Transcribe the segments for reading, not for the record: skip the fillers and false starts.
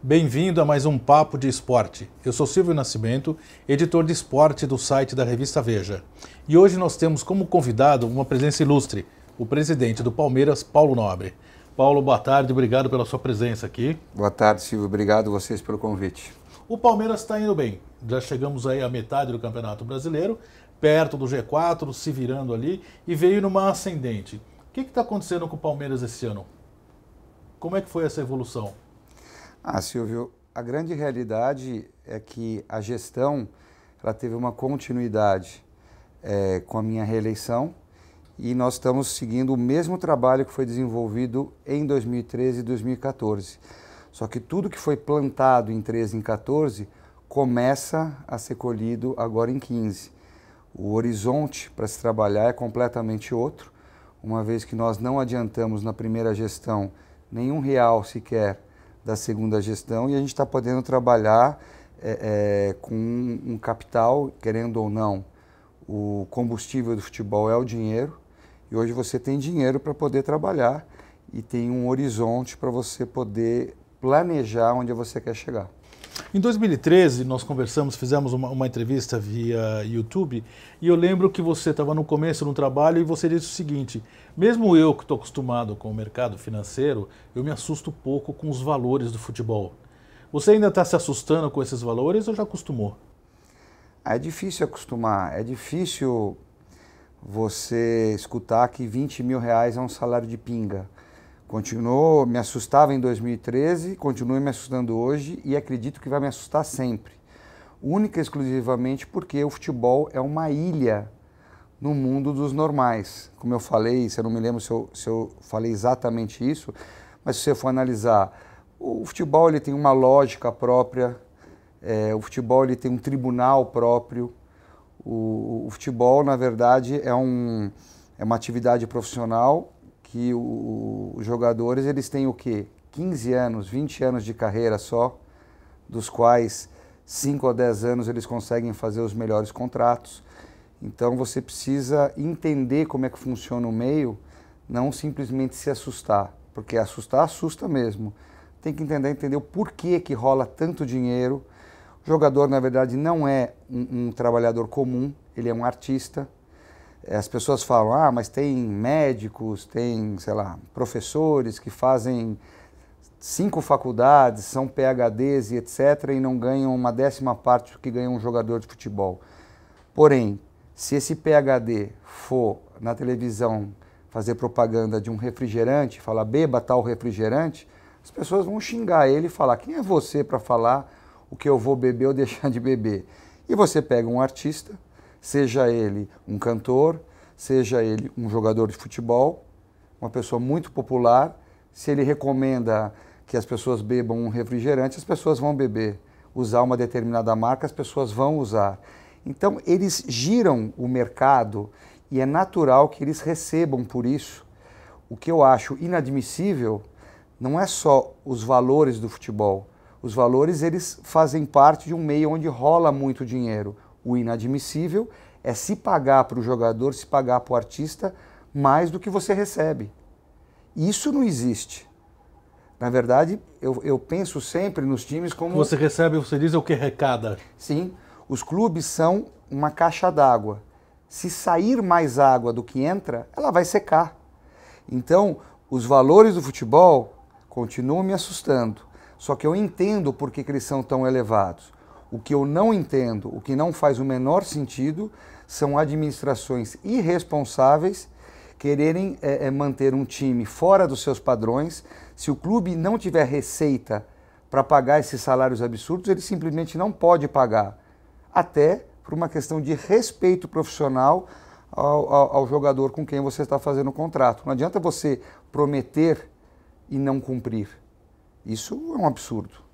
Bem-vindo a mais um Papo de Esporte. Eu sou Silvio Nascimento, editor de esporte do site da revista Veja. E hoje nós temos como convidado uma presença ilustre, o presidente do Palmeiras, Paulo Nobre. Paulo, boa tarde, obrigado pela sua presença aqui. Boa tarde, Silvio, obrigado a vocês pelo convite. O Palmeiras está indo bem, já chegamos aí à metade do Campeonato Brasileiro, perto do G4, se virando ali, e veio numa ascendente. O que está acontecendo com o Palmeiras esse ano? Como é que foi essa evolução? Silvio, a grande realidade é que a gestão ela teve uma continuidade com a minha reeleição e nós estamos seguindo o mesmo trabalho que foi desenvolvido em 2013 e 2014. Só que tudo que foi plantado em 13 e em 14 começa a ser colhido agora em 15. O horizonte para se trabalhar é completamente outro, uma vez que nós não adiantamos na primeira gestão nenhum real sequer da segunda gestão e a gente está podendo trabalhar com um capital, querendo ou não. O combustível do futebol é o dinheiro e hoje você tem dinheiro para poder trabalhar e tem um horizonte para você poder planejar onde você quer chegar. Em 2013, nós conversamos, fizemos uma entrevista via YouTube e eu lembro que você estava no começo do trabalho e você disse o seguinte: mesmo eu que estou acostumado com o mercado financeiro, eu me assusto pouco com os valores do futebol. Você ainda está se assustando com esses valores ou já acostumou? É difícil acostumar, é difícil você escutar que 20 mil reais é um salário de pinga. Me assustava em 2013, continua me assustando hoje e acredito que vai me assustar sempre. Única e exclusivamente porque o futebol é uma ilha no mundo dos normais. Como eu falei, eu não me lembro se eu falei exatamente isso, mas se você for analisar, o futebol ele tem uma lógica própria, o futebol ele tem um tribunal próprio, o futebol, na verdade, é uma atividade profissional que os jogadores eles têm o quê? 15 anos, 20 anos de carreira só, dos quais 5 a 10 anos eles conseguem fazer os melhores contratos. Então você precisa entender como é que funciona o meio, não simplesmente se assustar, porque assustar assusta mesmo. Tem que entender o porquê que rola tanto dinheiro. O jogador, na verdade, não é um trabalhador comum, ele é um artista. As pessoas falam, mas tem médicos, tem, sei lá, professores que fazem 5 faculdades, são PhDs e etc. e não ganham uma 10ª parte do que ganha um jogador de futebol. Porém, se esse PhD for na televisão fazer propaganda de um refrigerante, falar beba tal refrigerante, as pessoas vão xingar ele e falar, quem é você para falar o que eu vou beber ou deixar de beber? E você pega um artista, seja ele um cantor, seja ele um jogador de futebol, uma pessoa muito popular, se ele recomenda que as pessoas bebam um refrigerante, as pessoas vão beber. Usar uma determinada marca, as pessoas vão usar. Então, eles giram o mercado e é natural que eles recebam por isso. O que eu acho inadmissível não é só os valores do futebol. Os valores, eles fazem parte de um meio onde rola muito dinheiro. O inadmissível é se pagar para o jogador, se pagar para o artista mais do que você recebe. Isso não existe. Na verdade, eu penso sempre nos times como... Você recebe, você diz, é o que arrecada? Sim, os clubes são uma caixa d'água. Se sair mais água do que entra, ela vai secar. Então, os valores do futebol continuam me assustando. Só que eu entendo por que eles são tão elevados. O que eu não entendo, o que não faz o menor sentido, são administrações irresponsáveis quererem manter um time fora dos seus padrões. Se o clube não tiver receita para pagar esses salários absurdos, ele simplesmente não pode pagar. Até por uma questão de respeito profissional ao jogador com quem você está fazendo o contrato. Não adianta você prometer e não cumprir. Isso é um absurdo.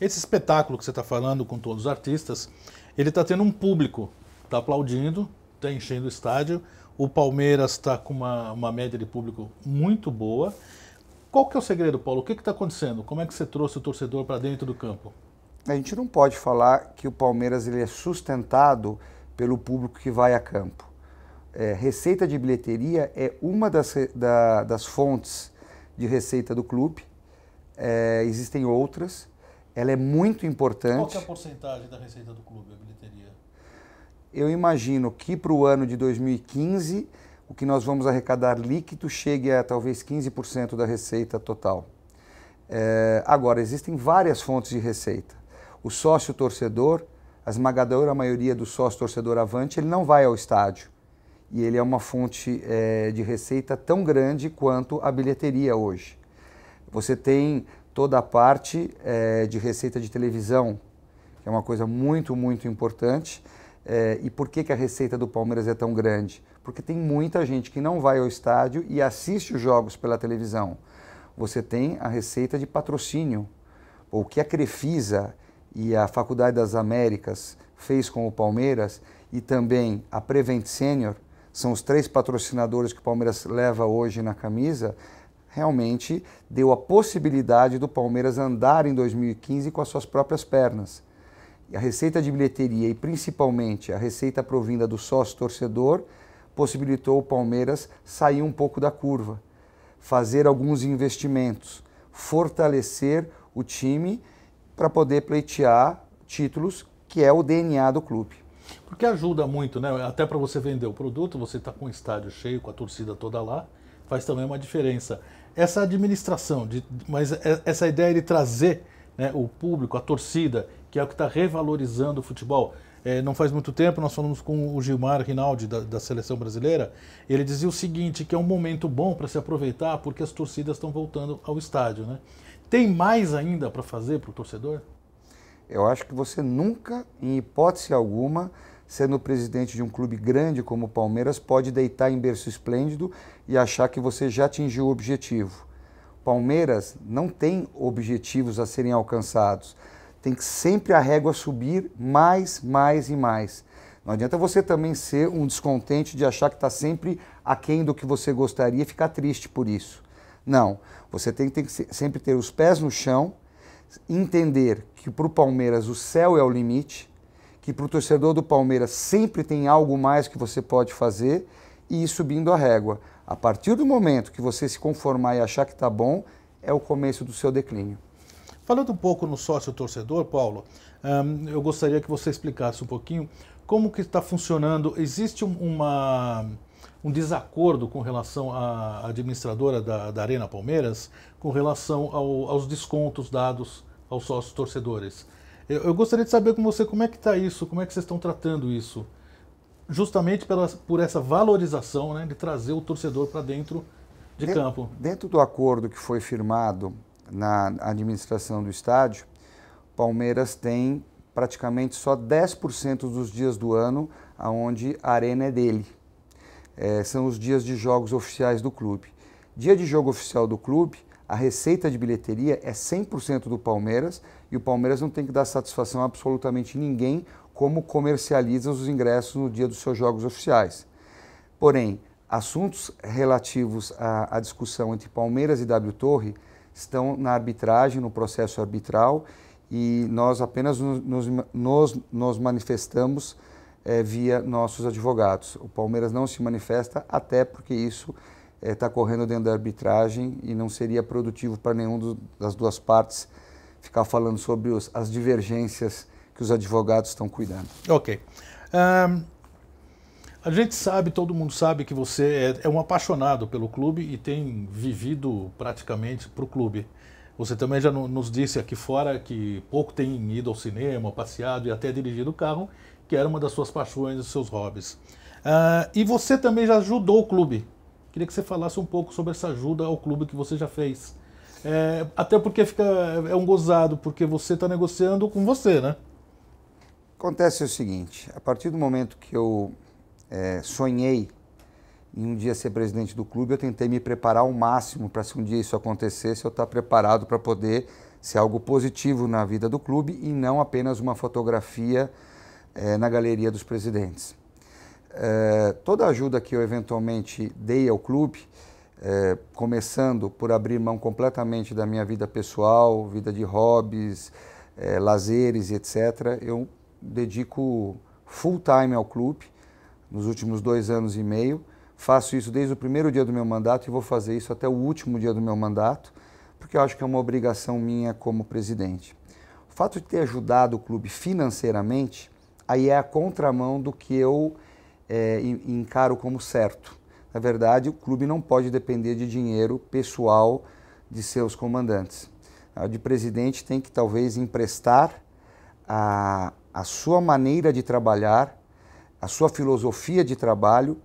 Esse espetáculo que você está falando com todos os artistas, ele está tendo um público, está aplaudindo, está enchendo o estádio, o Palmeiras está com uma média de público muito boa. Qual que é o segredo, Paulo? O que está acontecendo? Como é que você trouxe o torcedor para dentro do campo? A gente não pode falar que o Palmeiras ele é sustentado pelo público que vai a campo. Receita de bilheteria é uma das fontes de receita do clube. Existem outras. ela é muito importante. Qual que é a porcentagem da receita do clube, a bilheteria? Eu imagino que para o ano de 2015, o que nós vamos arrecadar líquido chegue a talvez 15% da receita total. Agora, existem várias fontes de receita. O sócio-torcedor, a esmagadora maioria do sócio-torcedor avante, ele não vai ao estádio. E ele é uma fonte de receita tão grande quanto a bilheteria hoje. Você tem toda a parte de receita de televisão, que é uma coisa muito, muito importante. E por que a receita do Palmeiras é tão grande? Porque tem muita gente que não vai ao estádio e assiste os jogos pela televisão. Você tem a receita de patrocínio, o que a Crefisa e a Faculdade das Américas fez com o Palmeiras, e também a Prevent Senior, são os 3 patrocinadores que o Palmeiras leva hoje na camisa, realmente deu a possibilidade do Palmeiras andar em 2015 com as suas próprias pernas. E a receita de bilheteria e principalmente a receita provinda do sócio-torcedor possibilitou o Palmeiras sair um pouco da curva, fazer alguns investimentos, fortalecer o time para poder pleitear títulos, que é o DNA do clube. Porque ajuda muito, né? Até para você vender o produto, você está com o estádio cheio, com a torcida toda lá, faz também uma diferença. Essa administração, mas essa ideia de trazer, né, o público, a torcida, que é o que está revalorizando o futebol. Não faz muito tempo nós falamos com o Gilmar Rinaldi da Seleção Brasileira, ele dizia o seguinte, que é um momento bom para se aproveitar porque as torcidas estão voltando ao estádio, né? Tem mais ainda para fazer para o torcedor? Eu acho que você nunca, em hipótese alguma, sendo presidente de um clube grande como o Palmeiras, pode deitar em berço esplêndido e achar que você já atingiu o objetivo. Palmeiras não tem objetivos a serem alcançados. Tem que sempre a régua subir mais, mais e mais. Não adianta você também ser um descontente de achar que está sempre aquém do que você gostaria e ficar triste por isso. Não, você tem que sempre ter os pés no chão, entender que para o Palmeiras o céu é o limite, que para o torcedor do Palmeiras sempre tem algo mais que você pode fazer e ir subindo a régua. A partir do momento que você se conformar e achar que está bom, é o começo do seu declínio. Falando um pouco no sócio-torcedor, Paulo, eu gostaria que você explicasse um pouquinho como que está funcionando. Existe um desacordo com relação à administradora da Arena Palmeiras, com relação aos descontos dados aos sócios torcedores. Eu gostaria de saber com você como é que está isso, como é que vocês estão tratando isso, justamente por essa valorização, né, de trazer o torcedor para dentro de campo. Dentro do acordo que foi firmado na administração do estádio, Palmeiras tem praticamente só 10% dos dias do ano onde a arena é dele. São os dias de jogos oficiais do clube. Dia de jogo oficial do clube, a receita de bilheteria é 100% do Palmeiras e o Palmeiras não tem que dar satisfação a absolutamente ninguém como comercializa os ingressos no dia dos seus jogos oficiais. Porém, assuntos relativos à discussão entre Palmeiras e W Torre estão na arbitragem, no processo arbitral, e nós apenas nos manifestamos via nossos advogados. O Palmeiras não se manifesta, até porque isso está correndo dentro da arbitragem e não seria produtivo para nenhuma das duas partes ficar falando sobre as divergências que os advogados estão cuidando. Ok. A gente sabe, todo mundo sabe que você é um apaixonado pelo clube e tem vivido praticamente para o clube. Você também já nos disse aqui fora que pouco tem ido ao cinema, passeado e até dirigido o carro, que era uma das suas paixões, dos seus hobbies. E você também já ajudou o clube. Queria que você falasse um pouco sobre essa ajuda ao clube que você já fez. Até porque é um gozado, porque você está negociando com você, né? Acontece o seguinte, a partir do momento que eu sonhei em um dia ser presidente do clube, eu tentei me preparar ao máximo para, se um dia isso acontecesse, eu estar preparado para poder ser algo positivo na vida do clube e não apenas uma fotografia na galeria dos presidentes. Toda a ajuda que eu eventualmente dei ao clube, começando por abrir mão completamente da minha vida pessoal, vida de hobbies, lazeres e etc., eu dedico full time ao clube nos últimos 2 anos e meio. Faço isso desde o primeiro dia do meu mandato e vou fazer isso até o último dia do meu mandato, porque eu acho que é uma obrigação minha como presidente. O fato de ter ajudado o clube financeiramente, aí é a contramão do que eu encaro como certo. Na verdade, o clube não pode depender de dinheiro pessoal de seus comandantes. O presidente tem que talvez emprestar a sua maneira de trabalhar, a sua filosofia de trabalho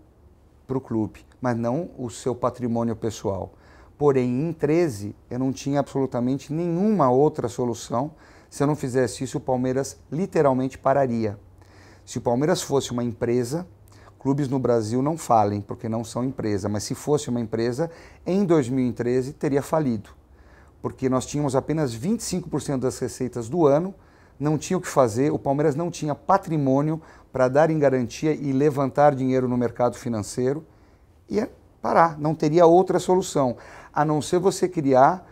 para o clube, mas não o seu patrimônio pessoal. Porém, em 13, eu não tinha absolutamente nenhuma outra solução. Se eu não fizesse isso, o Palmeiras literalmente pararia. Se o Palmeiras fosse uma empresa, clubes no Brasil não falem, porque não são empresa, mas se fosse uma empresa, em 2013 teria falido. Porque nós tínhamos apenas 25% das receitas do ano, não tinha o que fazer, o Palmeiras não tinha patrimônio para dar em garantia e levantar dinheiro no mercado financeiro, ia parar, não teria outra solução, a não ser você criar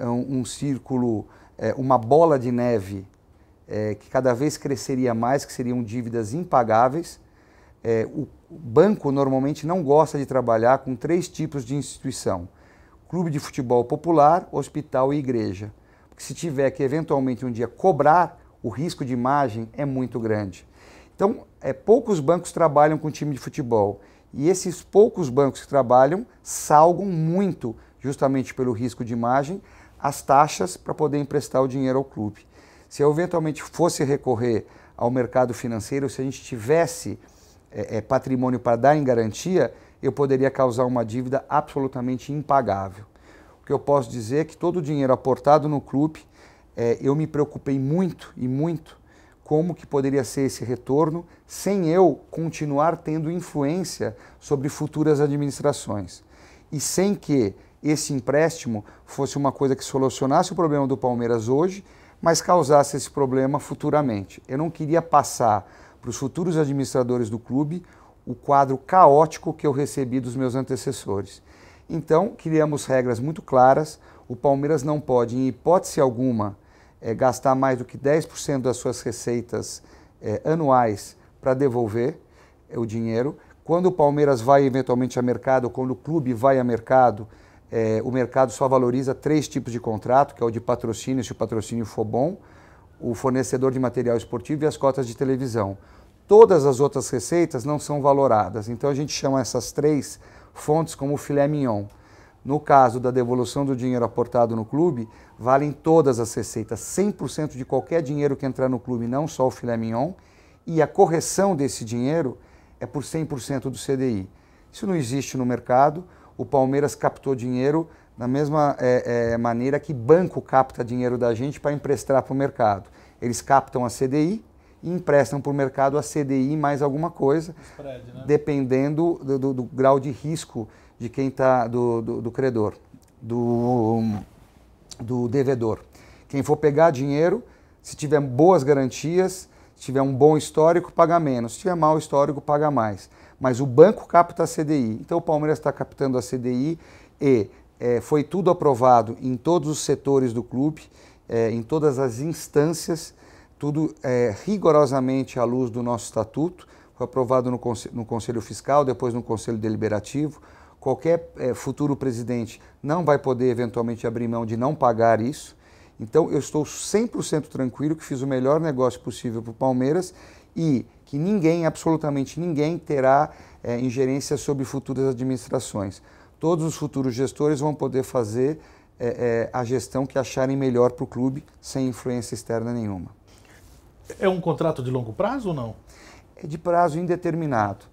um círculo, uma bola de neve que cada vez cresceria mais, que seriam dívidas impagáveis. O banco normalmente não gosta de trabalhar com 3 tipos de instituição: clube de futebol popular, hospital e igreja. Porque se tiver que eventualmente um dia cobrar, o risco de imagem é muito grande. Então, poucos bancos trabalham com time de futebol. E esses poucos bancos que trabalham salgam muito, justamente pelo risco de imagem, as taxas para poder emprestar o dinheiro ao clube. Se eu eventualmente fosse recorrer ao mercado financeiro, se a gente tivesse patrimônio para dar em garantia, eu poderia causar uma dívida absolutamente impagável. O que eu posso dizer é que todo o dinheiro aportado no clube, eu me preocupei muito e muito como que poderia ser esse retorno sem eu continuar tendo influência sobre futuras administrações. E sem que esse empréstimo fosse uma coisa que solucionasse o problema do Palmeiras hoje, mas causasse esse problema futuramente. Eu não queria passar para os futuros administradores do clube o quadro caótico que eu recebi dos meus antecessores. Então, criamos regras muito claras. O Palmeiras não pode, em hipótese alguma, gastar mais do que 10% das suas receitas anuais para devolver o dinheiro. Quando o Palmeiras vai eventualmente a mercado, ou quando o clube vai a mercado, o mercado só valoriza 3 tipos de contrato, que é o de patrocínio, se o patrocínio for bom, o fornecedor de material esportivo e as cotas de televisão. Todas as outras receitas não são valoradas, então a gente chama essas 3 fontes como filé mignon. No caso da devolução do dinheiro aportado no clube, valem todas as receitas, 100% de qualquer dinheiro que entrar no clube, não só o filé mignon, e a correção desse dinheiro é por 100% do CDI. Isso não existe no mercado. O Palmeiras captou dinheiro da mesma maneira que banco capta dinheiro da gente para emprestar para o mercado. Eles captam a CDI e emprestam para o mercado a CDI mais alguma coisa, spread, né? Dependendo do grau de risco de quem está, do credor, do devedor. Quem for pegar dinheiro, se tiver boas garantias, se tiver um bom histórico, paga menos. Se tiver mau histórico, paga mais. Mas o banco capta a CDI. Então o Palmeiras está captando a CDI e foi tudo aprovado em todos os setores do clube, em todas as instâncias, tudo rigorosamente à luz do nosso estatuto. Foi aprovado no Conselho Fiscal, depois no Conselho Deliberativo. Qualquer futuro presidente não vai poder eventualmente abrir mão de não pagar isso. Então eu estou 100% tranquilo que fiz o melhor negócio possível para o Palmeiras e que ninguém, absolutamente ninguém, terá ingerência sobre futuras administrações. Todos os futuros gestores vão poder fazer a gestão que acharem melhor para o clube, sem influência externa nenhuma. É um contrato de longo prazo ou não? É de prazo indeterminado,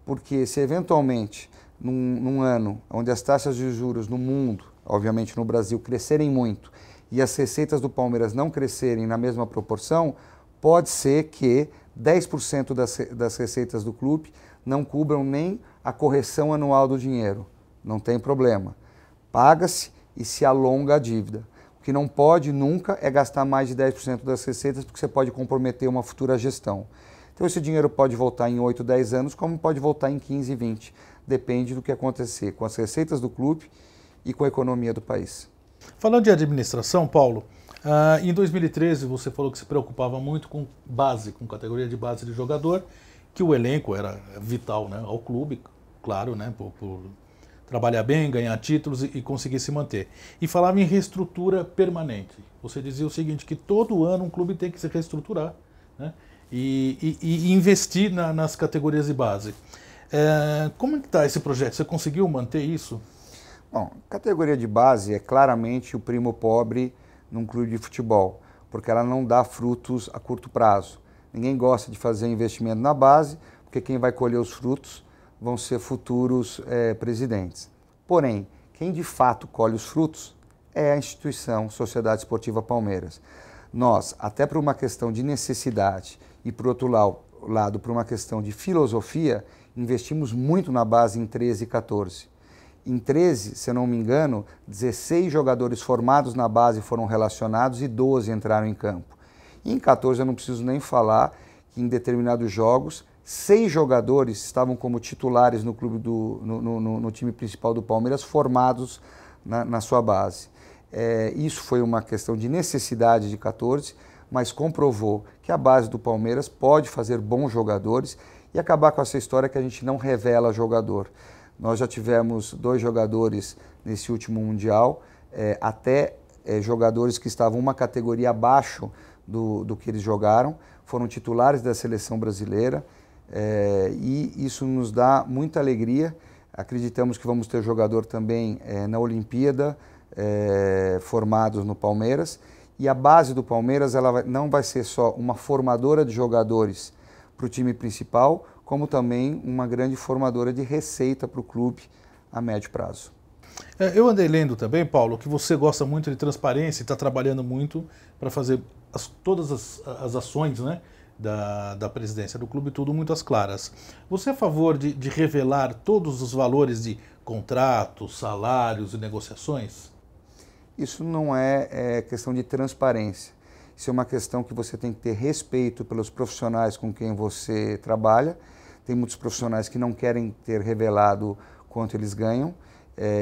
porque se eventualmente, num ano onde as taxas de juros no mundo, obviamente no Brasil, crescerem muito e as receitas do Palmeiras não crescerem na mesma proporção, pode ser que 10% das receitas do clube não cubram nem a correção anual do dinheiro. Não tem problema. Paga-se e se alonga a dívida. O que não pode nunca é gastar mais de 10% das receitas, porque você pode comprometer uma futura gestão. Então esse dinheiro pode voltar em 8, 10 anos, como pode voltar em 15, 20. Depende do que acontecer com as receitas do clube e com a economia do país. Falando de administração, Paulo, em 2013 você falou que se preocupava muito com base, com categoria de base de jogador, que o elenco era vital, né, ao clube, claro, né, por trabalhar bem, ganhar títulos e conseguir se manter. E falava em reestrutura permanente. Você dizia o seguinte, que todo ano um clube tem que se reestruturar, né? E investir nas categorias de base. Como é que está esse projeto? Você conseguiu manter isso? Bom, categoria de base é claramente o primo pobre num clube de futebol, porque ela não dá frutos a curto prazo. Ninguém gosta de fazer investimento na base, porque quem vai colher os frutos vão ser futuros presidentes. Porém, quem de fato colhe os frutos é a instituição Sociedade Esportiva Palmeiras. Nós, até por uma questão de necessidade e por outro lado, por uma questão de filosofia, investimos muito na base em 13 e 14. Em 13, se eu não me engano, 16 jogadores formados na base foram relacionados e 12 entraram em campo. E em 14 eu não preciso nem falar que em determinados jogos, 6 jogadores estavam como titulares no clube no time principal do Palmeiras, formados na sua base. Isso foi uma questão de necessidade de 14, mas comprovou que a base do Palmeiras pode fazer bons jogadores e acabar com essa história que a gente não revela jogador. Nós já tivemos 2 jogadores nesse último Mundial, jogadores que estavam uma categoria abaixo do que eles jogaram, foram titulares da seleção brasileira, e isso nos dá muita alegria. Acreditamos que vamos ter jogador também na Olimpíada, formados no Palmeiras, e a base do Palmeiras não vai ser só uma formadora de jogadores para o time principal, como também uma grande formadora de receita para o clube a médio prazo. Eu andei lendo também, Paulo, que você gosta muito de transparência e está trabalhando muito para fazer todas as ações, né, da presidência do clube, tudo muito às claras. Você é a favor de revelar todos os valores de contratos, salários e negociações? Isso não é questão de transparência. Isso é uma questão que você tem que ter respeito pelos profissionais com quem você trabalha. Tem muitos profissionais que não querem ter revelado quanto eles ganham.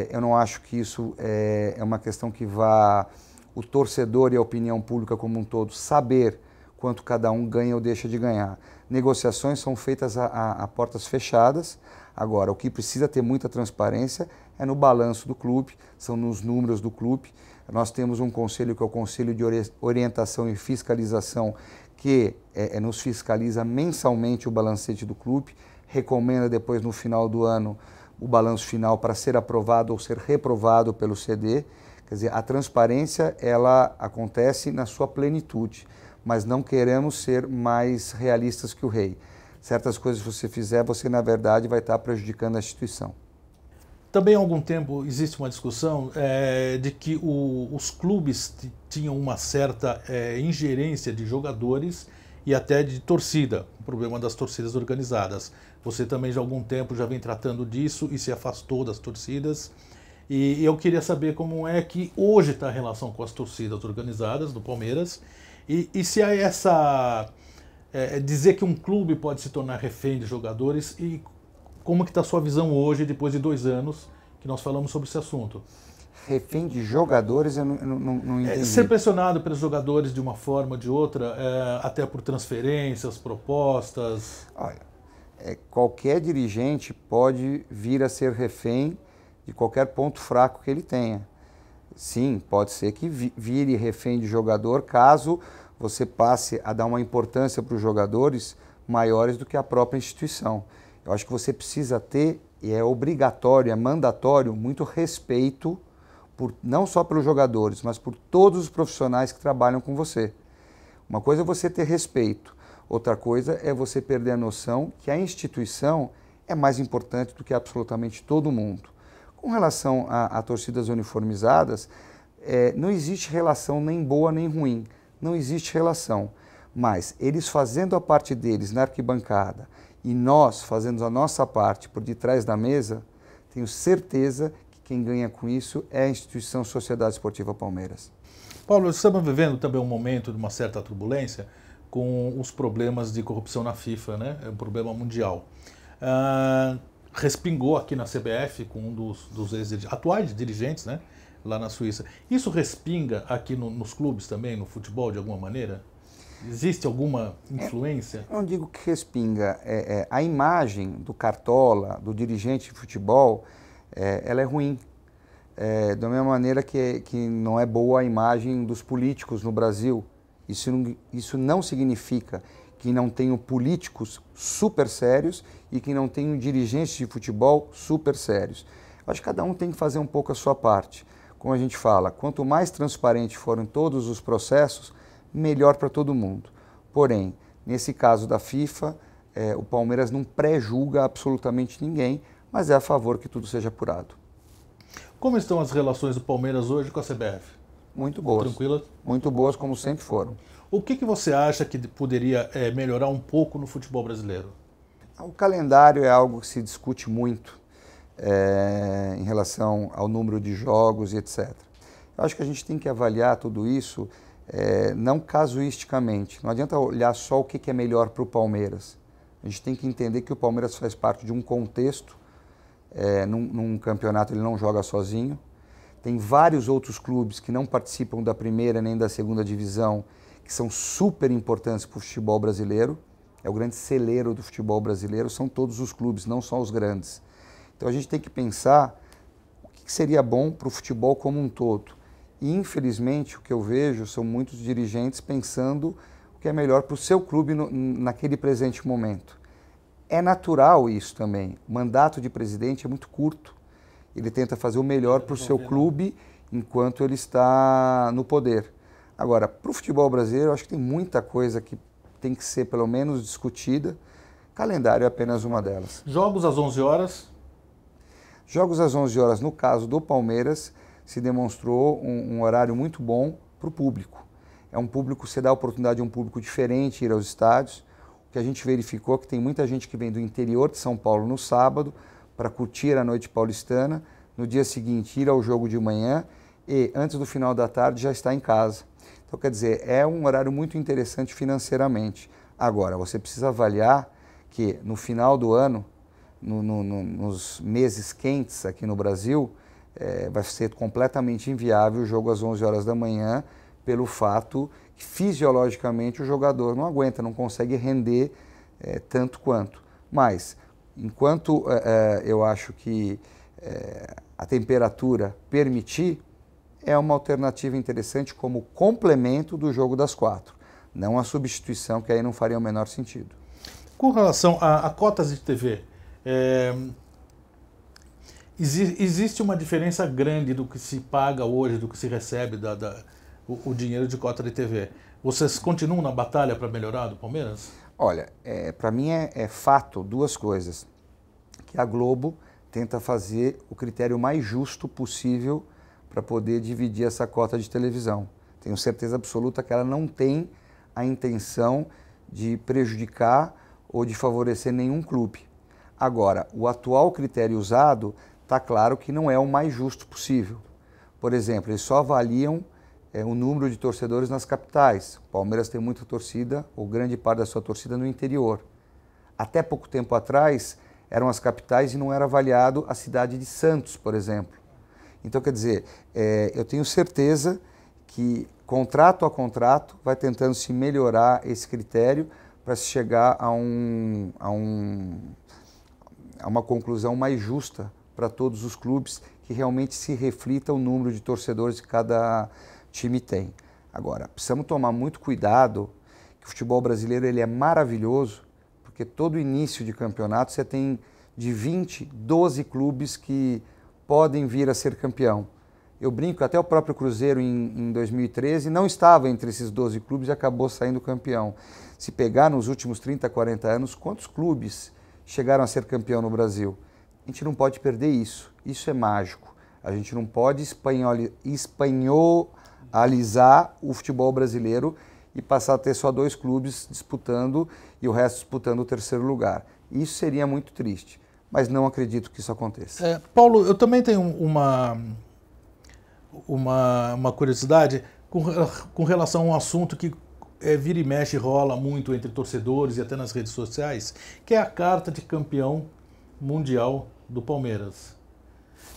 Eu não acho que isso é uma questão que vá o torcedor e a opinião pública como um todo saber quanto cada um ganha ou deixa de ganhar. Negociações são feitas a portas fechadas. Agora, o que precisa ter muita transparência é no balanço do clube, são nos números do clube. Nós temos um conselho que é o Conselho de Orientação e Fiscalização, que nos fiscaliza mensalmente o balancete do clube, recomenda depois no final do ano o balanço final para ser aprovado ou ser reprovado pelo CD. Quer dizer, a transparência ela acontece na sua plenitude, mas não queremos ser mais realistas que o rei. Certas coisas que você fizer, você na verdade vai estar prejudicando a instituição. Também há algum tempo existe uma discussão de que os clubes tinham uma certa ingerência de jogadores e até de torcida, o problema das torcidas organizadas. Você também já há algum tempo já vem tratando disso e se afastou das torcidas. E eu queria saber como é que hoje está a relação com as torcidas organizadas do Palmeiras e se há essa... dizer que um clube pode se tornar refém de jogadores e como que está a sua visão hoje, depois de 2 anos que nós falamos sobre esse assunto? Refém de jogadores, eu não entendi. Ser pressionado pelos jogadores de uma forma ou de outra, até por transferências, propostas. Olha, qualquer dirigente pode vir a ser refém de qualquer ponto fraco que ele tenha. Sim, pode ser que vire refém de jogador caso você passe a dar uma importância para os jogadores maiores do que a própria instituição. Eu acho que você precisa ter, e é obrigatório, é mandatório, muito respeito, não só pelos jogadores, mas por todos os profissionais que trabalham com você. Uma coisa é você ter respeito, outra coisa é você perder a noção que a instituição é mais importante do que absolutamente todo mundo. Com relação a torcidas uniformizadas, não existe relação nem boa nem ruim, não existe relação, mas eles fazendo a parte deles na arquibancada e nós fazendo a nossa parte por detrás da mesa, tenho certeza que quem ganha com isso é a instituição Sociedade Esportiva Palmeiras. Paulo, estamos vivendo também um momento de uma certa turbulência com os problemas de corrupção na FIFA, né? É um problema mundial. Respingou aqui na CBF com um dos atuais dirigentes, né? Lá na Suíça. Isso respinga aqui nos clubes também, no futebol, de alguma maneira? Existe alguma influência? Eu não digo que respinga. A imagem do Cartola, do dirigente de futebol, ela é ruim. Da mesma maneira que não é boa a imagem dos políticos no Brasil. Isso não significa que não tenham políticos super sérios e que não tenham dirigentes de futebol super sérios. Acho que cada um tem que fazer um pouco a sua parte. Como a gente fala, quanto mais transparente forem todos os processos, melhor para todo mundo. Porém, nesse caso da FIFA, o Palmeiras não pré-julga absolutamente ninguém, mas é a favor que tudo seja apurado. Como estão as relações do Palmeiras hoje com a CBF? Muito boas. Tranquilas? Muito boas, como sempre foram. O que você acha que poderia melhorar um pouco no futebol brasileiro? O calendário é algo que se discute muito em relação ao número de jogos e etc. Eu acho que a gente tem que avaliar tudo isso não casuisticamente. Não adianta olhar só o que é melhor para o Palmeiras. A gente tem que entender que o Palmeiras faz parte de um contexto. Num campeonato ele não joga sozinho. Tem vários outros clubes que não participam da primeira nem da segunda divisão, que são super importantes para o futebol brasileiro. É o grande celeiro do futebol brasileiro, são todos os clubes, não só os grandes. Então a gente tem que pensar o que seria bom para o futebol como um todo. E infelizmente o que eu vejo são muitos dirigentes pensando o que é melhor para o seu clube naquele presente momento. É natural isso também. O mandato de presidente é muito curto. Ele tenta fazer o melhor para o seu clube enquanto ele está no poder. Agora, para o futebol brasileiro, eu acho que tem muita coisa que tem que ser pelo menos discutida. Calendário é apenas uma delas. Jogos às 11 horas? Jogos às 11 horas, no caso do Palmeiras, se demonstrou um horário muito bom para o público. É um público, você dá a oportunidade de um público diferente ir aos estádios. O que a gente verificou é que tem muita gente que vem do interior de São Paulo no sábado para curtir a noite paulistana, no dia seguinte ir ao jogo de manhã e antes do final da tarde já está em casa. Então, quer dizer, é um horário muito interessante financeiramente. Agora, você precisa avaliar que no final do ano, nos meses quentes aqui no Brasil, vai ser completamente inviável o jogo às 11 horas da manhã, pelo fato que fisiologicamente o jogador não aguenta, não consegue render tanto quanto. Mas, enquanto eu acho que a temperatura permitir, é uma alternativa interessante como complemento do jogo das 4. Não a substituição, que aí não faria o menor sentido. Com relação a cotas de TV, existe uma diferença grande do que se paga hoje, do que se recebe o dinheiro de cota de TV. Vocês continuam na batalha para melhorar do Palmeiras? Olha, para mim é fato duas coisas. Que a Globo tenta fazer o critério mais justo possível para poder dividir essa cota de televisão. Tenho certeza absoluta que ela não tem a intenção de prejudicar ou de favorecer nenhum clube. Agora, o atual critério usado está claro que não é o mais justo possível. Por exemplo, eles só avaliam o número de torcedores nas capitais. O Palmeiras tem muita torcida, ou grande parte da sua torcida no interior. Até pouco tempo atrás, eram as capitais e não era avaliado a cidade de Santos, por exemplo. Então, quer dizer, eu tenho certeza que contrato a contrato vai tentando se melhorar esse critério para se chegar a uma conclusão mais justa para todos os clubes, que realmente se reflita o número de torcedores que cada time tem. Agora, precisamos tomar muito cuidado, que o futebol brasileiro ele é maravilhoso, porque todo início de campeonato você tem de 20, 12 clubes que podem vir a ser campeão. Eu brinco, até o próprio Cruzeiro em 2013 não estava entre esses 12 clubes e acabou saindo campeão. Se pegar nos últimos 30, 40 anos, quantos clubes chegaram a ser campeão no Brasil? A gente não pode perder isso. Isso é mágico. A gente não pode espanholizar o futebol brasileiro e passar a ter só 2 clubes disputando e o resto disputando o terceiro lugar. Isso seria muito triste, mas não acredito que isso aconteça. Paulo, eu também tenho uma curiosidade com relação a um assunto que vira e mexe, rola muito entre torcedores e até nas redes sociais, que é a carta de campeão mundial do Palmeiras.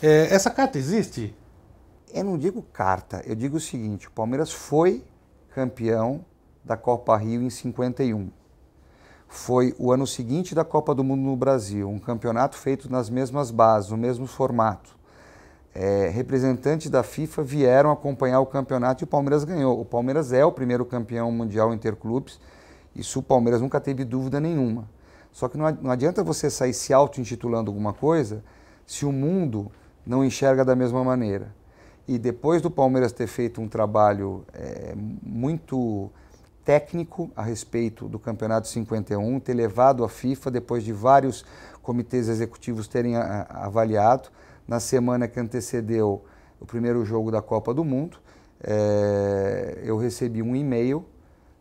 Essa carta existe? Eu não digo carta, eu digo o seguinte: o Palmeiras foi campeão da Copa Rio em 51. foi o ano seguinte da Copa do Mundo no Brasil, um campeonato feito nas mesmas bases, no mesmo formato. Representantes da FIFA vieram acompanhar o campeonato e o Palmeiras ganhou. O Palmeiras é o primeiro campeão mundial interclubes, isso o Palmeiras nunca teve dúvida nenhuma. Só que não adianta você sair se auto-intitulando alguma coisa se o mundo não enxerga da mesma maneira. E depois do Palmeiras ter feito um trabalho muito técnico a respeito do Campeonato 51, ter levado a FIFA, depois de vários comitês executivos terem avaliado, na semana que antecedeu o primeiro jogo da Copa do Mundo, eu recebi um e-mail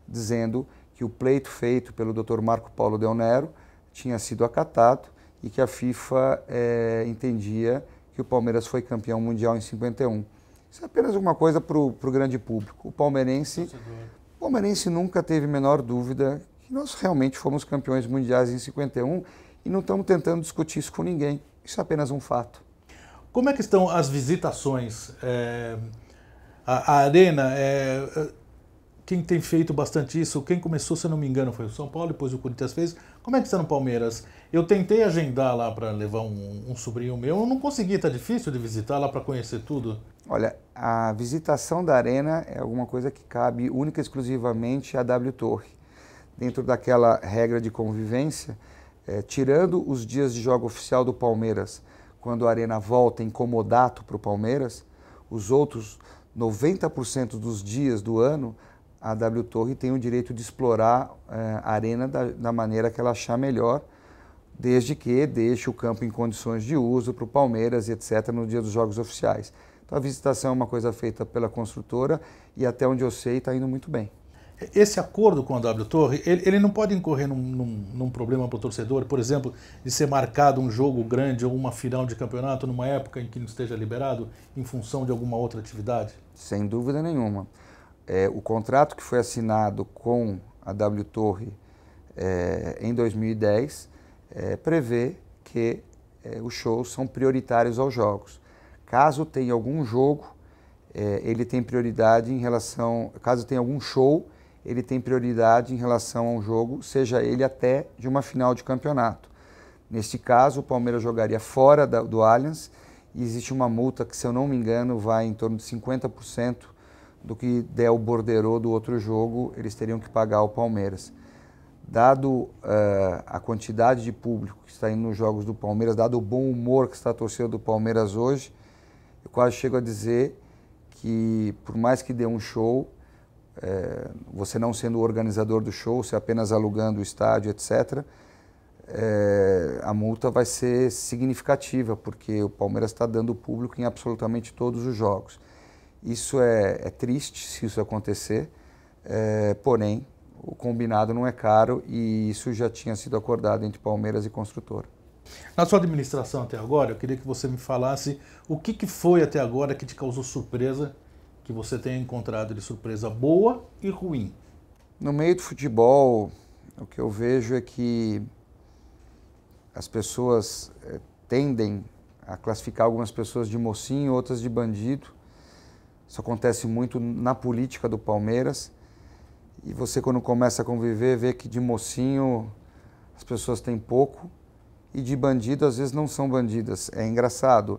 dizendo que o pleito feito pelo Dr. Marco Paulo Del Nero tinha sido acatado e que a FIFA entendia que o Palmeiras foi campeão mundial em 51. Isso é apenas uma coisa para o grande público. O palmeirense nunca teve a menor dúvida que nós realmente fomos campeões mundiais em 51 e não estamos tentando discutir isso com ninguém. Isso é apenas um fato. Como é que estão as visitações? A Arena, quem tem feito bastante isso, quem começou, se eu não me engano, foi o São Paulo, depois o Corinthians fez. Como é que está no Palmeiras? Eu tentei agendar lá para levar um sobrinho meu, eu não consegui, está difícil de visitar lá para conhecer tudo. Olha, a visitação da Arena é alguma coisa que cabe única e exclusivamente à W Torre. Dentro daquela regra de convivência, tirando os dias de jogo oficial do Palmeiras, quando a Arena volta em comodato para o Palmeiras, os outros 90% dos dias do ano, a W Torre tem o direito de explorar a Arena da maneira que ela achar melhor, desde que deixe o campo em condições de uso para o Palmeiras e etc. no dia dos jogos oficiais. Então a visitação é uma coisa feita pela construtora e até onde eu sei está indo muito bem. Esse acordo com a W Torre, ele não pode incorrer num problema para o torcedor, por exemplo, de ser marcado um jogo grande ou uma final de campeonato numa época em que não esteja liberado em função de alguma outra atividade? Sem dúvida nenhuma. O contrato que foi assinado com a W Torre em 2010 prevê que os shows são prioritários aos jogos. Caso tenha algum jogo, ele tem prioridade em relação... Caso tenha algum show, ele tem prioridade em relação ao jogo, seja ele até de uma final de campeonato. Neste caso, o Palmeiras jogaria fora do Allianz e existe uma multa que, se eu não me engano, vai em torno de 50% do que der o borderô do outro jogo, eles teriam que pagar ao Palmeiras. Dado a quantidade de público que está indo nos jogos do Palmeiras, dado o bom humor que está a torcida do Palmeiras hoje, eu quase chego a dizer que, por mais que dê um show, você não sendo o organizador do show, você apenas alugando o estádio, etc., a multa vai ser significativa, porque o Palmeiras está dando público em absolutamente todos os jogos. Isso é triste se isso acontecer, porém, o combinado não é caro e isso já tinha sido acordado entre Palmeiras e construtora. Na sua administração até agora, eu queria que você me falasse o que foi até agora que te causou surpresa, que você tenha encontrado de surpresa boa e ruim. No meio do futebol, o que eu vejo é que as pessoas tendem a classificar algumas pessoas de mocinho, outras de bandido. Isso acontece muito na política do Palmeiras. E você, quando começa a conviver, vê que de mocinho as pessoas têm pouco e de bandido às vezes não são bandidas. É engraçado.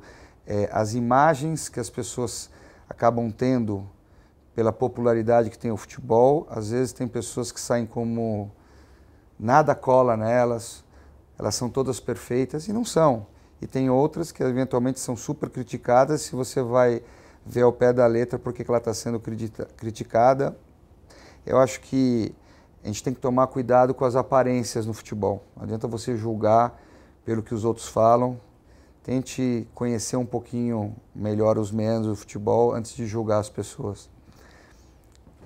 As imagens que as pessoas acabam tendo pela popularidade que tem o futebol, às vezes tem pessoas que saem como nada cola nelas, elas são todas perfeitas e não são. E tem outras que eventualmente são super criticadas, se você vai ver ao pé da letra porque ela está sendo criticada. Eu acho que a gente tem que tomar cuidado com as aparências no futebol. Não adianta você julgar pelo que os outros falam. Tente conhecer um pouquinho melhor os meandros do futebol antes de julgar as pessoas.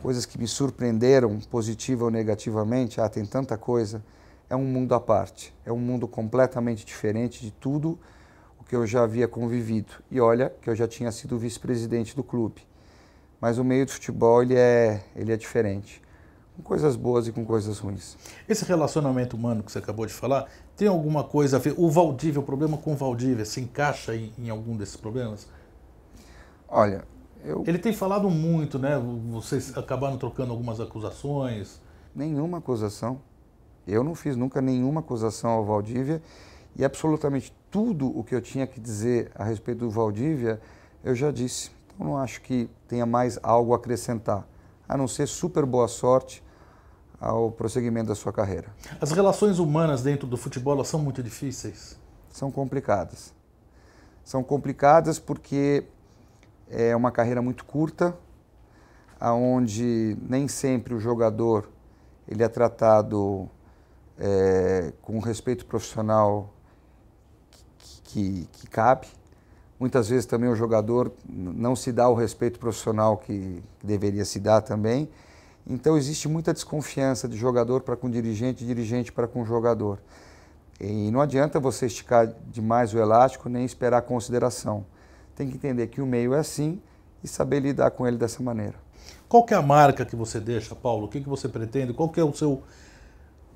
Coisas que me surpreenderam, positiva ou negativamente, tem tanta coisa. É um mundo à parte. É um mundo completamente diferente de tudo o que eu já havia convivido. E olha que eu já tinha sido vice-presidente do clube. Mas o meio do futebol ele é diferente, com coisas boas e com coisas ruins. Esse relacionamento humano que você acabou de falar, tem alguma coisa a ver? O Valdívia, o problema com o Valdívia, se encaixa em algum desses problemas? Olha, Ele tem falado muito, né? Vocês acabaram trocando algumas acusações. Nenhuma acusação. Eu não fiz nunca nenhuma acusação ao Valdívia e absolutamente tudo o que eu tinha que dizer a respeito do Valdívia, eu já disse. Então não acho que tenha mais algo a acrescentar, a não ser super boa sorte ao prosseguimento da sua carreira. As relações humanas dentro do futebol, elas são muito difíceis? São complicadas. São complicadas porque é uma carreira muito curta, onde nem sempre o jogador ele é tratado com o respeito profissional que cabe. Muitas vezes também o jogador não se dá o respeito profissional que deveria se dar também. Então existe muita desconfiança de jogador para com dirigente, de dirigente para com jogador. E não adianta você esticar demais o elástico nem esperar consideração. Tem que entender que o meio é assim e saber lidar com ele dessa maneira. Qual que é a marca que você deixa, Paulo? O que você pretende? Qual que é o seu...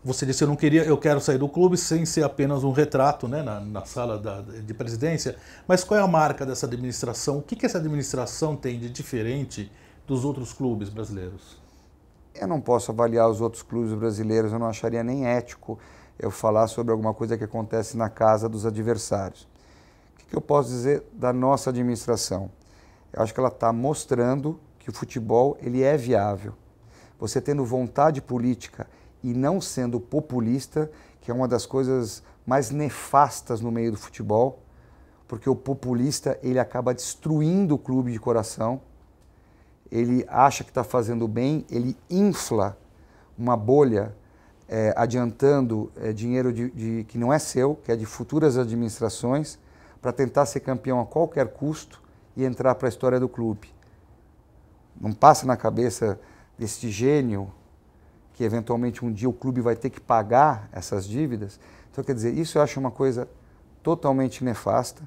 Você disse, eu quero sair do clube sem ser apenas um retrato, né, na sala de presidência, mas qual é a marca dessa administração? O que essa administração tem de diferente dos outros clubes brasileiros? Eu não posso avaliar os outros clubes brasileiros, eu não acharia nem ético eu falar sobre alguma coisa que acontece na casa dos adversários. O que eu posso dizer da nossa administração? Eu acho que ela está mostrando que o futebol ele é viável. Você tendo vontade política e não sendo populista, que é uma das coisas mais nefastas no meio do futebol, porque o populista ele acaba destruindo o clube de coração, ele acha que está fazendo bem, ele infla uma bolha adiantando dinheiro que não é seu, que é de futuras administrações, para tentar ser campeão a qualquer custo e entrar para a história do clube. Não passa na cabeça desse gênio que eventualmente um dia o clube vai ter que pagar essas dívidas. Então, quer dizer, isso eu acho uma coisa totalmente nefasta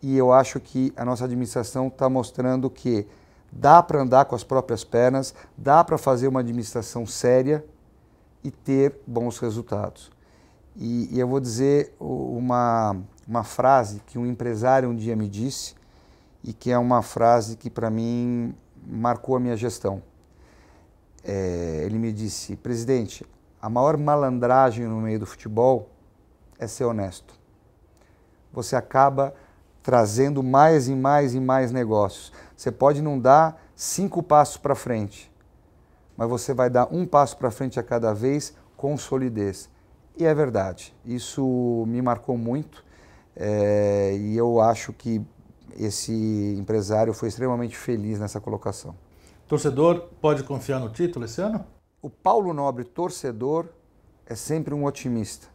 e eu acho que a nossa administração está mostrando que dá para andar com as próprias pernas, dá para fazer uma administração séria e ter bons resultados. E eu vou dizer uma frase que um empresário um dia me disse e que é uma frase que para mim marcou a minha gestão. Ele me disse, presidente, a maior malandragem no meio do futebol é ser honesto. Você acaba trazendo mais e mais e mais negócios. Você pode não dar 5 passos para frente, mas você vai dar 1 passo para frente a cada vez com solidez. E é verdade, isso me marcou muito e eu acho que esse empresário foi extremamente feliz nessa colocação. Torcedor pode confiar no título esse ano? O Paulo Nobre, torcedor, é sempre um otimista.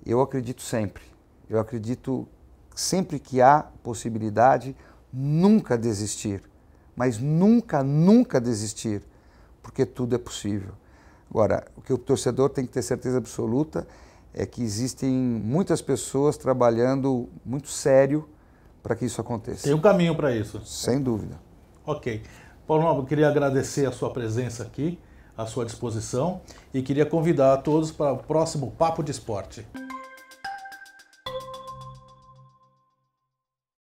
Eu acredito sempre. Eu acredito sempre que há possibilidade, nunca desistir. Mas nunca, nunca desistir, porque tudo é possível. Agora, o que o torcedor tem que ter certeza absoluta é que existem muitas pessoas trabalhando muito sério para que isso aconteça. Tem um caminho para isso? Sem dúvida. Ok. Paulo Nobre, eu queria agradecer a sua presença aqui, a sua disposição, e queria convidar a todos para o próximo Papo de Esporte.